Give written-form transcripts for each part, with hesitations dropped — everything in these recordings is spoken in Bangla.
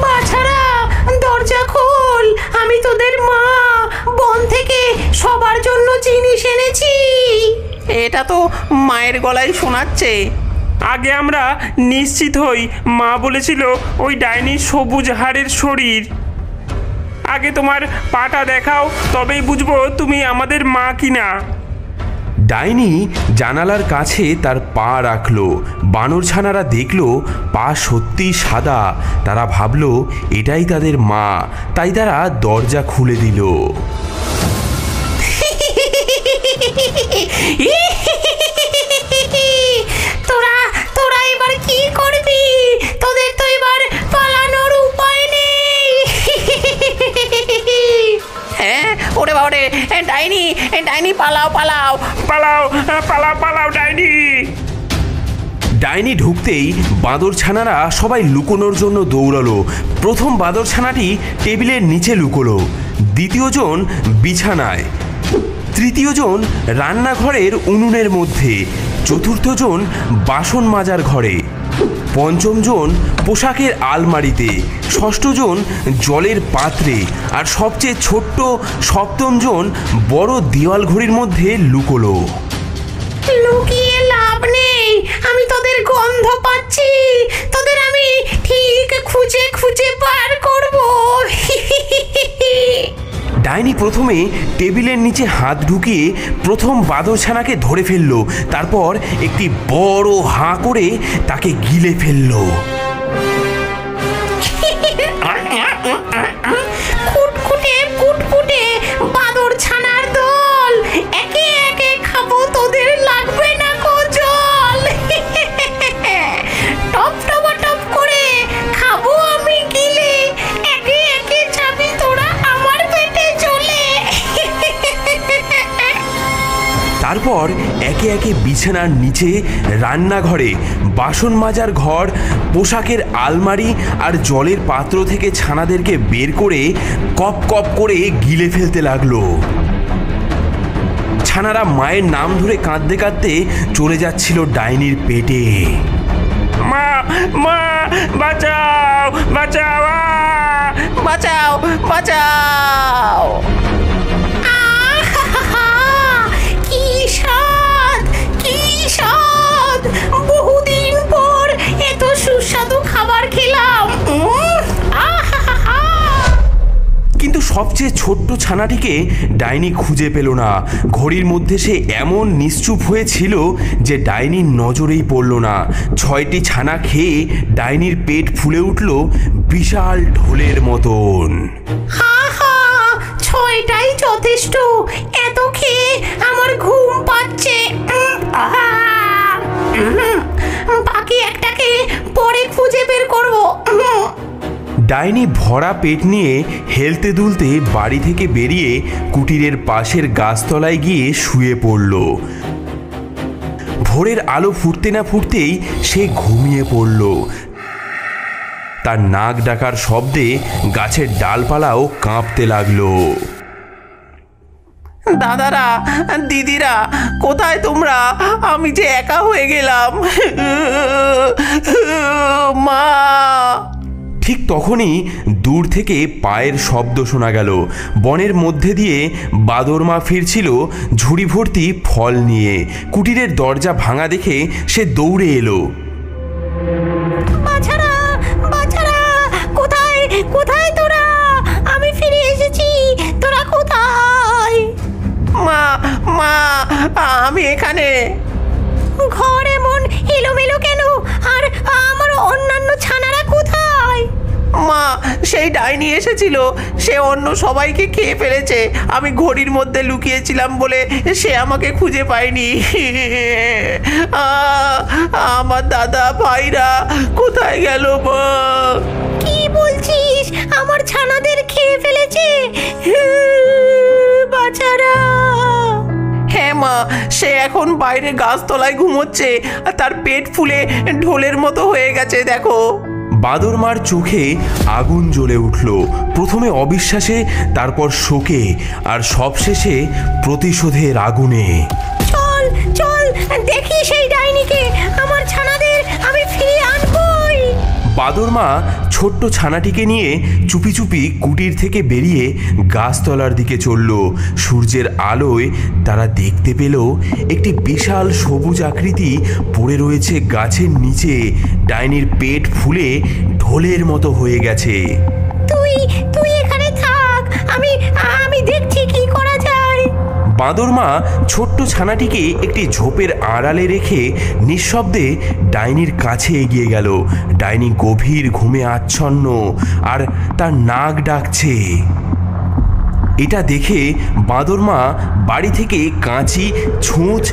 বাছারা দরজা খোল, আমি তোদের মা বন থেকে সবার জন্য জিনিস এনেছি। এটা তো মায়ের গলায় শোনাচ্ছে। আগে আমরা নিশ্চিত হই, মা বলেছিল ওই ডাইনির সবুজ হাড়ের শরীর। আগে তোমার পাটা দেখাও, তবেই বুঝবো তুমি আমাদের মা কিনা। ডাইনি জানালার কাছে তার পা রাখলো। বানর ছানারা দেখলো পা সত্যি সাদা। তারা ভাবলো এটাই তাদের মা, তাই তারা দরজা খুলে দিল। তোরা এবার কি করবি? তোদের তো এবার পালানোর উপায় নেই। হ্যাঁ, ওরে বাবারে, ডাইনি ডাইনি, পালাও পালাও পালাও পালাও পালাও ডাইনি। ডাইনি ঢুকতেই বাঁদর ছানারা সবাই লুকোনোর জন্য দৌড়ালো। প্রথম বাঁদর ছানাটি টেবিলের নিচে লুকোলো, দ্বিতীয়জন বিছানায়, তৃতীয়জন রান্নাঘরের উনুনের মধ্যে, চতুর্থজন বাসন মাজার ঘরে, পঞ্চমজন পোশাকের আলমারিতে, ষষ্ঠজন জলের পাত্রে, আর সবচেয়ে ছোট্ট সপ্তমজন বড় দেওয়াল ঘড়ির মধ্যে লুকোলো। লুকিয়ে লাভ নেই, আমি তোদের গন্ধ পাচ্ছি। তোদের আমি ঠিক খুঁজে খুঁজে বার করব। ডাইনি প্রথমে টেবিলের নিচে হাত ঢুকিয়ে প্রথম বাঁদরছানাকে ধরে ফেলল। তারপর একটি বড় হাঁ করে তাকে গিলে ফেলল। কুটকুটে কুটকুটে বাদর ছানার দল, একে একে খাবো, তোদের লাগবে না কো জল। টপ টপ টপ করে খাবো আমি গিলে, একে একে যাবি তোরা আমার পেটে চলে। তারপর একে একে বিছানার নিচে, রান্নাঘরে, বাসন মাজার ঘর, পোশাকের আলমারি আর জলের পাত্র থেকে ছানাদেরকে বের করে কপ কপ করে গিলে ফেলতে লাগলো। ছানারা মায়ের নাম ধরে কাঁদতে কাঁদতে চলে যাচ্ছিল ডাইনির পেটে। মা মা বাঁচাও বাঁচাও বাঁচাও বাঁচাও। কি স্বাদ, কি স্বাদ! বহুদিন পর এত সুস্বাদু খাবার খেলাম। কিন্তু সবচেয়ে ছোট্ট ছানাটিকে ডাইনি খুঁজে পেল না। ঘড়ির মধ্যে সে এমন নিশ্চুপ হয়েছিল যে ডাইনির নজরেই পড়ল না। 6টি ছানা খেয়ে ডাইনির পেট ফুলে উঠল বিশাল ঢোলের মতন। হা হা, 6টাই যথেষ্ট। এত খেয়ে আমার ঘুম পাচ্ছে। বাকি একটাকে পরে খুঁজে বের করবো। ডাইনি ভরা পেট নিয়ে হেলতে দুলতে বাড়ি থেকে বেরিয়ে কুটিরের পাশের গাছতলায় গিয়ে শুয়ে পড়ল। ভোরের আলো ফুটতে না ফুটতেই সে ঘুমিয়ে পড়ল। তার নাক ডাকার শব্দে গাছের ডালপালাও কাঁপতে লাগলো। দাদারা, দিদিরা, কোথায় তোমরা? আমি যে একা হয়ে গেলাম। মা। ঠিক তখনই দূর থেকে পায়ের শব্দ শোনা গেল। বনের মধ্যে দিয়ে বাদরমা ফিরছিল ঝুড়ি ভর্তি ফল নিয়ে। কুটিরের দরজা ভাঙা দেখে সে দৌড়ে এলো। বাছারা, বাছারা, কোথায় কোথায় তোরা? আমি ফিরে এসেছি, তোরা কোথায়? মা মা, আমি এখানে। ঘর এমন এলোমেলো কেন? আর আমার অন্যান্য ছানারা কোথায়? মা, সেই ডাইনি এসেছিল, সে অন্য সবাইকে খেয়ে ফেলেছে। আমি ঘড়ির মধ্যে লুকিয়েছিলাম বলে সে আমাকে খুঁজে পায়নি। আমার দাদা ভাইরা কোথায় গেল মা? কি বলছিস? আমার ছানাদের খেয়ে ফেলেছে? বাছারা! হ্যাঁ মা, সে এখন বাইরে গাছতলায় ঘুমোচ্ছে, আর তার পেট ফুলে ঢোলের মতো হয়ে গেছে, দেখো। বাদরমার চোখে আগুন জ্বলে উঠল। প্রথমে অবিশ্বাসে, তারপর শোকে, আর সবশেষে প্রতিশোধের আগুনে। চল চল, দেখি সেই ডাইনিকে। আমার ছানাদের আমি ফিরিয়ে আনবই। বাদর মা ছোট্ট ছানাটিকে নিয়ে চুপি চুপি কুটির থেকে বেরিয়ে গাছতলার দিকে চলল। সূর্যের আলোয় তারা দেখতে পেল একটি বিশাল সবুজ আকৃতি পড়ে রয়েছে গাছের নিচে। ডাইনির পেট ফুলে ঢোলের মতো হয়ে গেছে। তুই তুই এখানে থাক, আমি আমি দেখছি কি করা যায়। বাঁদর মা ছোট্ট ছানাটিকে একটি ঝোপের আড়ালে রেখে নিঃশব্দে ডাইনির কাছে এগিয়ে গেল। ডাইনি গভীর ঘুমে আচ্ছন্ন আর তার নাক ডাকছে। এটা দেখে বাঁদর মা বাড়ি থেকে কাঁচি, ছুঁচ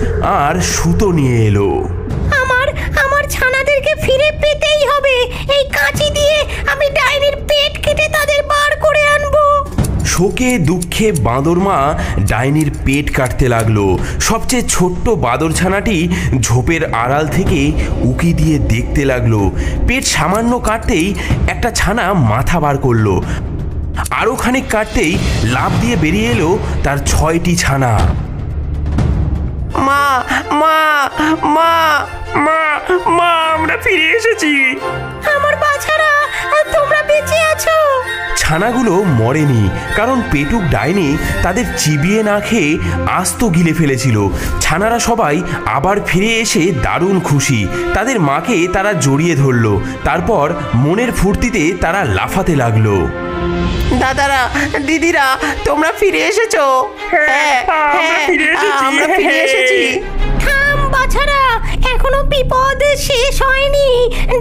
আর সুতো নিয়ে এলো। আমার আমার ছানাদেরকে ফিরে পেতেই হবে। এই কাঁচি দিয়ে আমি ডাইনির পেট কেটে তাদের বার করে আনবো। শোকে দুঃখে বাঁদর মা ডাইনির পেট কাটতে লাগলো। সবচেয়ে ছোট্ট বাঁদর ছানাটি ঝোপের আড়াল থেকে উকি দিয়ে দেখতে লাগলো। পেট সামান্য কাটতেই একটা ছানা মাথা বার করলো। আরও খানিক কাটতেই লাফ দিয়ে বেরিয়ে এলো তার 6টি ছানা। মা মা মা মা মা আমরা ফিরে এসেছি। আমার বাছারা, তোমরা বেঁচে আছো? ছানাগুলো মরেনি, কারণ পেটুক ডাইনি তাদের চিবিয়ে না খেয়ে আস্ত গিলে ফেলেছিল। ছানারা সবাই আবার ফিরে এসে দারুণ খুশি। তাদের মাকে তারা জড়িয়ে ধরল। তারপর মনের ফুর্তিতে তারা লাফাতে লাগলো। দাদারা, দিদিরা, তোমরা ফিরে এসেছো? হ্যাঁ আমরা ফিরে এসেছি। আমরা ফিরে এসেছি। থাম বাছারা, এখনো বিপদ শেষ হয়নি।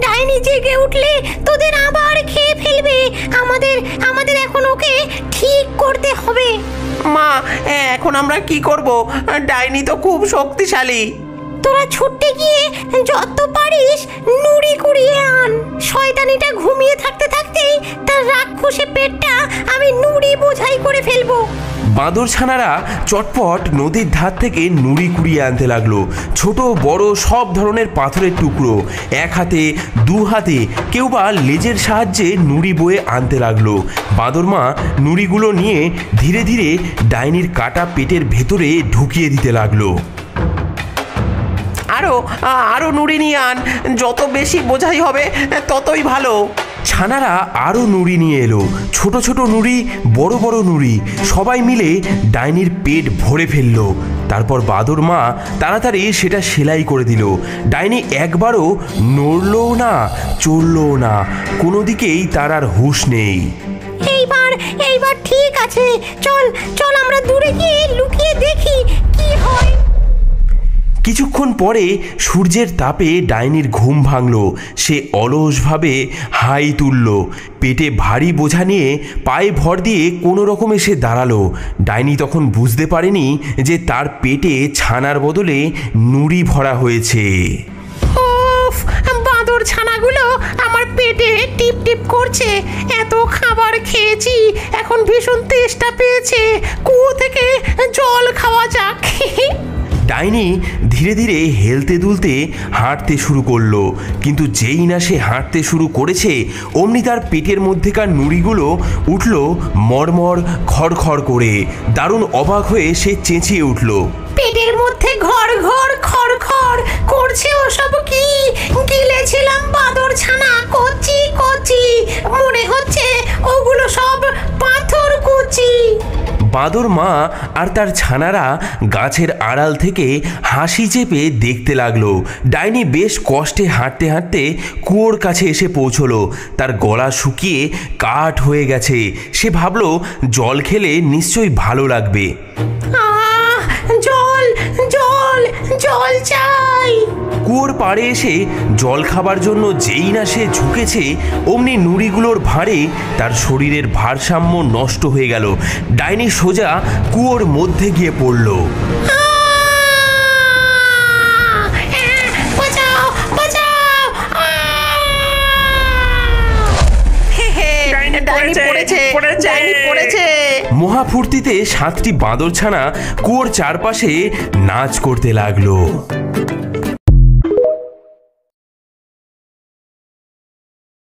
ডাইনি জেগে উঠলে তোদের আবার খেয়ে ফেলবে। আমাদের আমাদের এখন ওকে ঠিক করতে হবে। মা, এখন আমরা কি করব? ডাইনি তো খুব শক্তিশালী। তোরা ছুটতে গিয়ে যত পারিস নুড়ি কুড়িয়ে আন। শয়তানিটা ঘুমিয়ে থাকতে থাকতেই তার রাক্ষসে পেটটা আমি নুড়ি বোঝাই করে ফেলবো। বাঁদর ছানারা চটপট নদীর ধার থেকে নুড়ি কুড়িয়ে আনতে লাগলো। ছোট বড় সব ধরনের পাথরের টুকরো, এক হাতে দু হাতে, কেউ বা লেজের সাহায্যে নুড়ি বয়ে আনতে লাগলো। বাঁদর মা নুড়িগুলো নিয়ে ধীরে ধীরে ডাইনির কাটা পেটের ভেতরে ঢুকিয়ে দিতে লাগলো। আরো নুড়ি নিয়ে আন। যত বেশি বোঝাই হবে ততই ভালো। ছানারা আরও নুড়ি নিয়ে এলো। ছোট ছোট নুড়ি, বড় বড় নুড়ি, সবাই মিলে ডাইনির পেট ভরে ফেললো। তারপর বাঁদর মা তাড়াতাড়ি সেটা সেলাই করে দিল। ডাইনি একবারও নড়লও না, চললও না, কোনো দিকেই তার আর হুঁশ নেই। এইবার ঠিক আছে। চল চল আমরা দূরে গিয়ে লুকিয়ে দেখি কি হয়। কিছুক্ষণ পরে সূর্যের তাপে ডাইনির ঘুম ভাঙল। সে অলসভাবে হাই তুলল। পেটে ভারী বোঝা নিয়ে পায়ে ভর দিয়ে কোনো রকমে সে দাঁড়ালো। ডাইনি তখন বুঝতে পারেনি যে তার পেটে ছানার বদলে নুড়ি ভরা হয়েছে। উফ, বাঁদর ছানাগুলো আমার পেটে টিপ টিপ করছে। এত খাবার খেয়েছি, এখন ভীষণ তেষ্টা পেয়েছে। কুয়ো থেকে জল খাওয়া যাক। ডাইনি ধীরে ধীরে হেলতে দুলতে হাঁটতে শুরু করলো। কিন্তু যেই না সে হাঁটতে শুরু করেছে, অমনি তার পেটের মধ্যেকার নুড়িগুলো উঠল মরমর খড়খড় করে। দারুণ অবাক হয়ে সে চেঁচিয়ে উঠল। পেটের মধ্যে ঘর ঘর খড় খড় করছে, ওসব কি? গিলেছিলাম বাঁদর ছানা, কচি কচি। মনে হচ্ছে ওগুলো সব পাথর কুচি। বাঁদর মা আর তার ছানারা গাছের আড়াল থেকে হাসি চেপে দেখতে লাগলো। ডাইনি বেশ কষ্টে হাঁটতে হাঁটতে কুয়োর কাছে এসে পৌঁছলো। তার গলা শুকিয়ে কাঠ হয়ে গেছে। সে ভাবলো জল খেলে নিশ্চয়ই ভালো লাগবে। জল জল জল চাই। কুয়োর পাড়ে এসে জল খাবার জন্য যেই না সে ঝুঁকেছে, অমনি নুড়িগুলোর ভারে তার শরীরের ভারসাম্য নষ্ট হয়ে গেল। ডাইনি সোজা কুয়োর মধ্যে গিয়ে পড়ল। বাঁচাও বাঁচাও। ডাইনি পড়েছে। মহাফুর্তিতে 7টি বাঁদর ছানা কুয়োর চারপাশে নাচ করতে লাগলো।